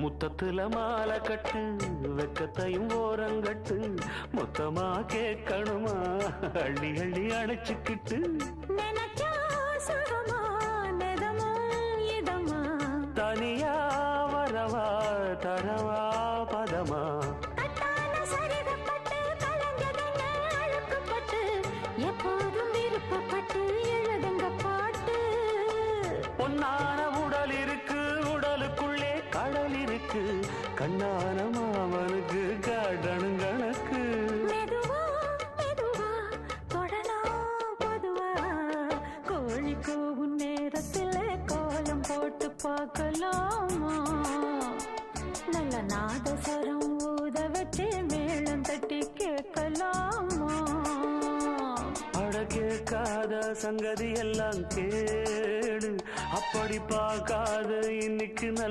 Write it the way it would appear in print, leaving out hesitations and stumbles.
முத்தத்துல மாலை கட்டு வெக்கத்தையும் ஓரங்கட்டு மொத்தமா கேட்கணுமா அள்ளி அள்ளி அணைச்சுக்கிட்டு தனியா வரவா தரவா பதமா எப்போதும் விருப்பப்பட்டு எழுதுங்க பாட்டு பொன்னான உடல் இருக்கு உடலுக்குள்ளே கடல் இருக்கு கண்ணான மாமனுக்கு காடணும் கணக்கு மெதுவா மெதுவா தொடலாம் பொதுவா கோழி கூவும் நேரத்தில் கோலம் போட்டு பார்க்கலாமா நல்ல நாதஸ்வரம் ஊத வச்சு மேளம் தட்டி கேட்கலாமா அட கேட்காத சங்கதி எல்லாம் கேடு அப்படி பார்க்காத இன்னைக்கு நல்ல